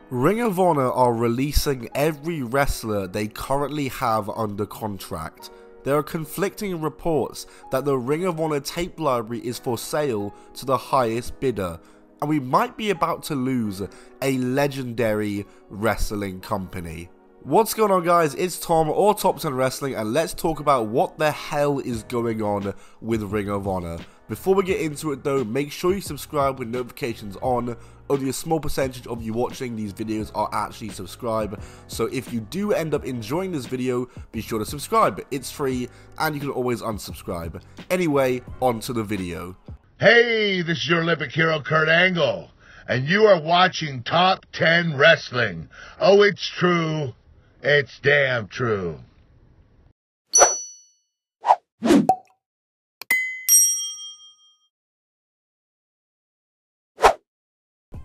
Ring of Honor are releasing every wrestler they currently have under contract. There are conflicting reports that the Ring of Honor tape library is for sale to the highest bidder, and we might be about to lose a legendary wrestling company. What's going on, guys? It's Tom, or Top 10 Wrestling, and let's talk about what the hell is going on with Ring of Honor. Before we get into it though, make sure you subscribe with notifications on. Only a small percentage of you watching these videos are actually subscribed, so if you do end up enjoying this video, be sure to subscribe. It's free, and you can always unsubscribe. Anyway, on to the video. Hey, this is your Olympic hero Kurt Angle, and you are watching Top 10 Wrestling. Oh, it's true. It's damn true.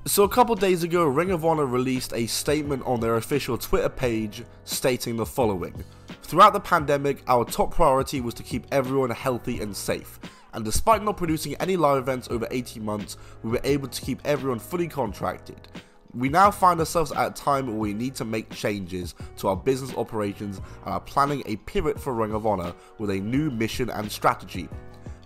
So a couple days ago, Ring of Honor released a statement on their official Twitter page stating the following: "Throughout the pandemic, our top priority was to keep everyone healthy and safe, and despite not producing any live events over 18 months, we were able to keep everyone fully contracted. We now find ourselves at a time where we need to make changes to our business operations and are planning a pivot for Ring of Honor with a new mission and strategy.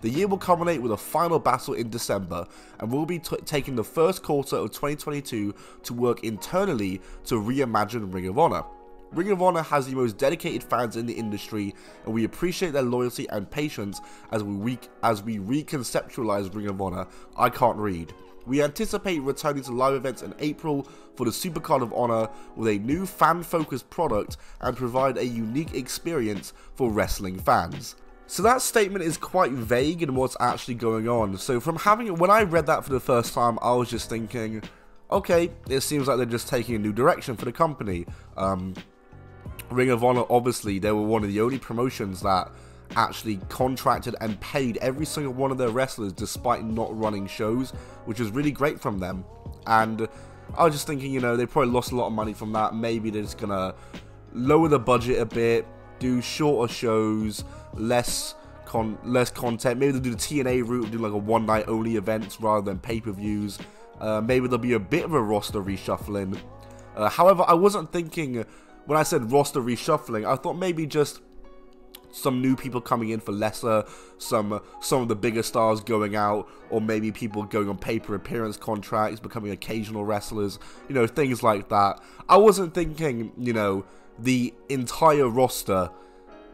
The year will culminate with a final battle in December, and we'll be taking the first quarter of 2022 to work internally to reimagine Ring of Honor. Ring of Honor has the most dedicated fans in the industry, and we appreciate their loyalty and patience as we reconceptualize Ring of Honor. I can't read. We anticipate returning to live events in April for the Supercard of Honor with a new fan-focused product and provide a unique experience for wrestling fans." So that statement is quite vague in what's actually going on. So when I read that for the first time, I was just thinking, okay, it seems like they're just taking a new direction for the company. Ring of Honor, obviously, they were one of the only promotions that actually contracted and paid every single one of their wrestlers despite not running shows, which was really great from them. And I was just thinking, you know, they probably lost a lot of money from that. Maybe they're just gonna lower the budget a bit, do shorter shows, less content. Maybe they'll do the TNA route, do like a one-night only events rather than pay-per-views. Maybe there'll be a bit of a roster reshuffling. However, I wasn't thinking, when I said roster reshuffling, I thought maybe just some new people coming in for lesser, some of the bigger stars going out, or maybe people going on pay-per-appearance contracts, becoming occasional wrestlers, you know, things like that. I wasn't thinking, you know, the entire roster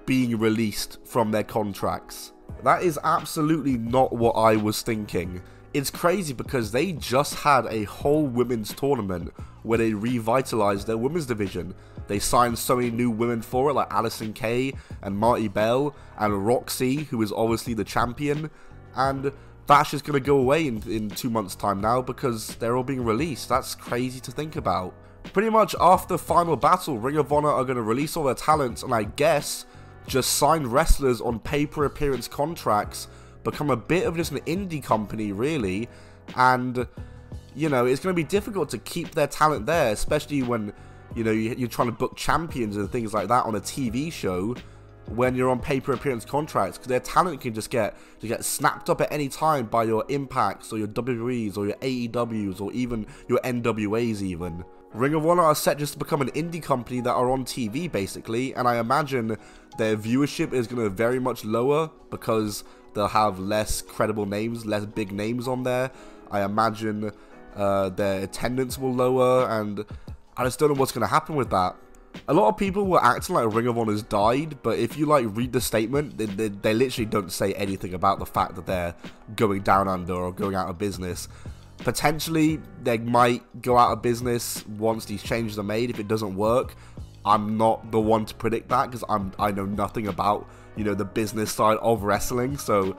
being released from their contracts. That is absolutely not what I was thinking. It's crazy because they just had a whole women's tournament where they revitalized their women's division. They signed so many new women for it, like Allison Kay and Marty Bell and Roxy, who is obviously the champion, and that's just going to go away in 2 months' time now because they're all being released. That's crazy to think about. Pretty much after Final Battle, Ring of Honor are going to release all their talents and I guess just sign wrestlers on pay-per-appearance contracts, become a bit of just an indie company really, and you know, it's going to be difficult to keep their talent there, especially when, you know, you're trying to book champions and things like that on a TV show when you're on pay-per-appearance contracts, because their talent can just get snapped up at any time by your Impacts or your WWEs or your AEWs or even your NWAs even. Ring of Honor are set just to become an indie company that are on TV basically, and I imagine their viewership is going to very much lower because they'll have less credible names, less big names on there. I imagine their attendance will lower, and I just don't know what's going to happen with that. A lot of people were acting like Ring of Honor's died, but if you like read the statement, they literally don't say anything about the fact that they're going down under or going out of business. Potentially, they might go out of business once these changes are made if it doesn't work. I'm not the one to predict that because I know nothing about, you know, the business side of wrestling, so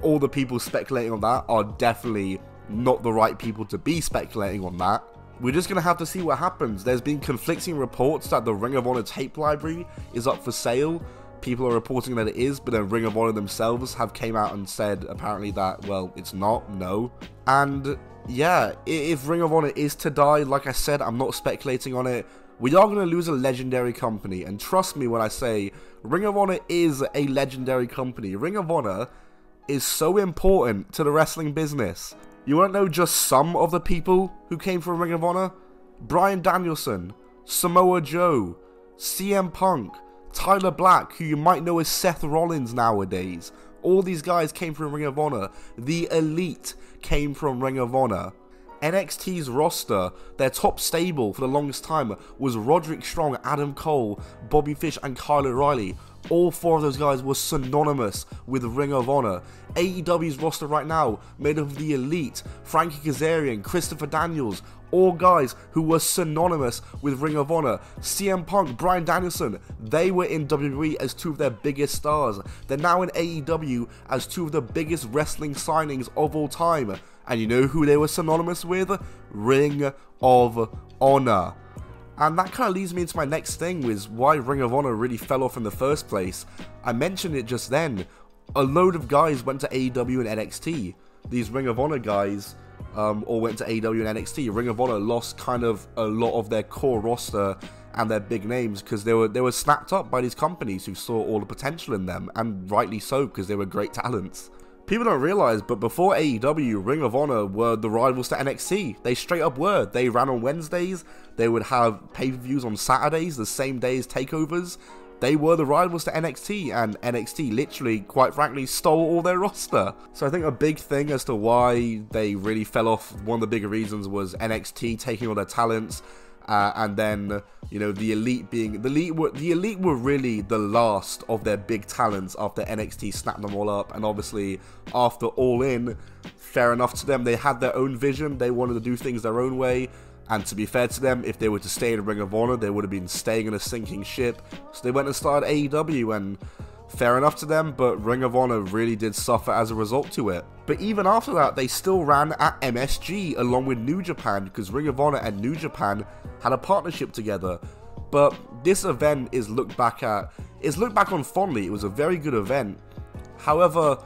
all the people speculating on that are definitely not the right people to be speculating on that. We're just going to have to see what happens. There's been conflicting reports that the Ring of Honor tape library is up for sale. People are reporting that it is, but then Ring of Honor themselves have came out and said apparently that, well, it's not, no. And yeah, if Ring of Honor is to die, like I said, I'm not speculating on it. We are going to lose a legendary company, and trust me when I say Ring of Honor is a legendary company. Ring of Honor is so important to the wrestling business. You want to know just some of the people who came from Ring of Honor? Bryan Danielson, Samoa Joe, CM Punk, Tyler Black, who you might know as Seth Rollins nowadays. All these guys came from Ring of Honor. The Elite came from Ring of Honor. NXT's roster, their top stable for the longest time, was Roderick Strong, Adam Cole, Bobby Fish, and Kyle O'Reilly. All four of those guys were synonymous with Ring of Honor. AEW's roster right now, made up of the Elite, Frankie Kazarian, Christopher Daniels, all guys who were synonymous with Ring of Honor. CM Punk, Bryan Danielson, they were in WWE as two of their biggest stars. They're now in AEW as two of the biggest wrestling signings of all time. And you know who they were synonymous with? Ring of Honor. And that kind of leads me into my next thing, was why Ring of Honor really fell off in the first place. I mentioned it just then. A load of guys went to AEW and NXT. These Ring of Honor guys all went to AEW and NXT. Ring of Honor lost kind of a lot of their core roster and their big names because they were snapped up by these companies who saw all the potential in them, and rightly so, because they were great talents. People don't realize, but before AEW, Ring of Honor were the rivals to NXT. They straight up were. They ran on Wednesdays. They would have pay-per-views on Saturdays, the same day as takeovers. They were the rivals to NXT, and NXT literally, quite frankly, stole all their roster. So I think a big thing as to why they really fell off, one of the bigger reasons was NXT taking all their talents, and then, you know, the Elite being the Elite were really the last of their big talents after NXT snapped them all up. And obviously after All In, fair enough to them, they had their own vision, they wanted to do things their own way. And to be fair to them, if they were to stay in Ring of Honor, they would have been staying in a sinking ship. So they went and started AEW, and fair enough to them, but Ring of Honor really did suffer as a result to it. But even after that, they still ran at MSG along with New Japan, because Ring of Honor and New Japan had a partnership together. But this event is looked back on fondly. It was a very good event. However,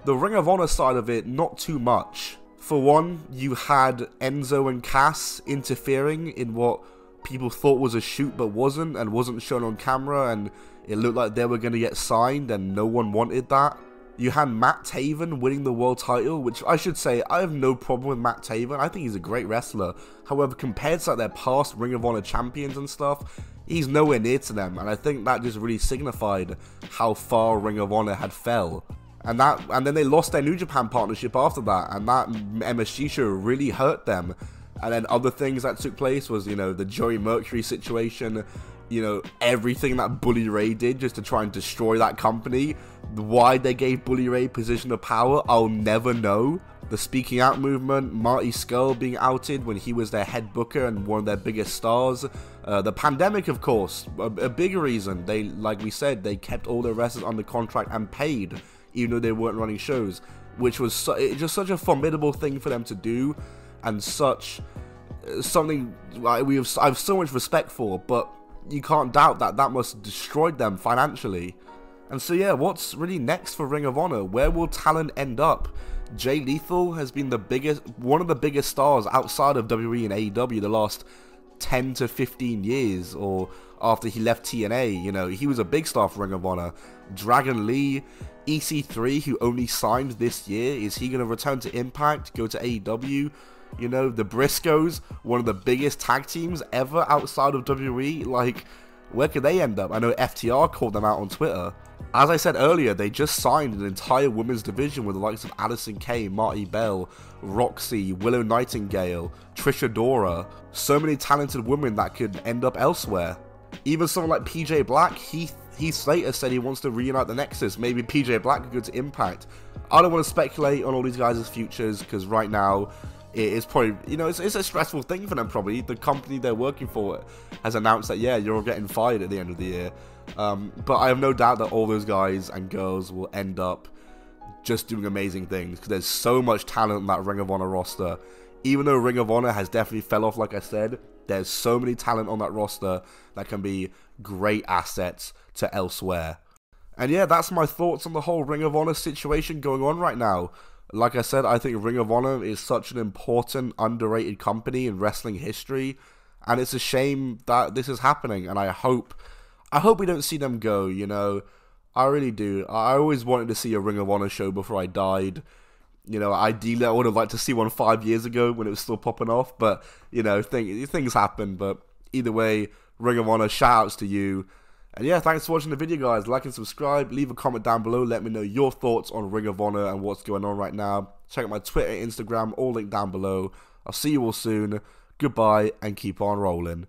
the Ring of Honor side of it, not too much. For one, you had Enzo and Cass interfering in what people thought was a shoot but wasn't, and wasn't shown on camera, and it looked like they were going to get signed, and no one wanted that. You had Matt Taven winning the world title, which I should say, I have no problem with Matt Taven. I think he's a great wrestler. However, compared to like their past Ring of Honor champions and stuff, he's nowhere near to them, and I think that just really signified how far Ring of Honor had fell. And then they lost their New Japan partnership after that, and that MSG show really hurt them. And then other things that took place was, you know, the Joey Mercury situation, you know, everything that Bully Ray did just to try and destroy that company. Why they gave Bully Ray position of power, I'll never know. The speaking out movement, Marty Scurll being outed when he was their head booker and one of their biggest stars. The pandemic, of course, a bigger reason. They, like we said, they kept all their wrestlers under contract and paid, even though they weren't running shows, which was just such a formidable thing for them to do, and something like I have so much respect for, but you can't doubt that that must have destroyed them financially. And so yeah, what's really next for Ring of Honor? Where will talent end up? Jay Lethal has been one of the biggest stars outside of WWE and AEW the last 10 to 15 years, or after he left TNA, you know, he was a big star for Ring of Honor. Dragon Lee, EC3, who only signed this year, is he going to return to Impact, go to AEW? You know, the Briscoes, one of the biggest tag teams ever outside of WWE, like, where could they end up? I know FTR called them out on Twitter. As I said earlier, they just signed an entire women's division with the likes of Addison Kay, Marty Bell, Roxy, Willow Nightingale, Trisha Dora. So many talented women that could end up elsewhere. Even someone like PJ Black, Heath Slater said he wants to reunite the Nexus. Maybe PJ Black could go to Impact. I don't want to speculate on all these guys' futures, because right now it is probably, you know, it's a stressful thing for them probably. The company they're working for has announced that, yeah, you're all getting fired at the end of the year. But I have no doubt that all those guys and girls will end up just doing amazing things, because there's so much talent in that Ring of Honor roster. Even though Ring of Honor has definitely fell off, like I said, there's so many talent on that roster that can be great assets to elsewhere. And yeah, that's my thoughts on the whole Ring of Honor situation going on right now. Like I said, I think Ring of Honor is such an important, underrated company in wrestling history, and it's a shame that this is happening, and I hope we don't see them go, you know. I really do. I always wanted to see a Ring of Honor show before I died. You know, ideally I would have liked to see one 5 years ago when it was still popping off, but, you know, things happen. But either way, Ring of Honor, shout outs to you. And yeah, thanks for watching the video, guys. Like and subscribe, leave a comment down below, let me know your thoughts on Ring of Honor and what's going on right now. Check out my Twitter, Instagram, all linked down below. I'll see you all soon. Goodbye, and keep on rolling.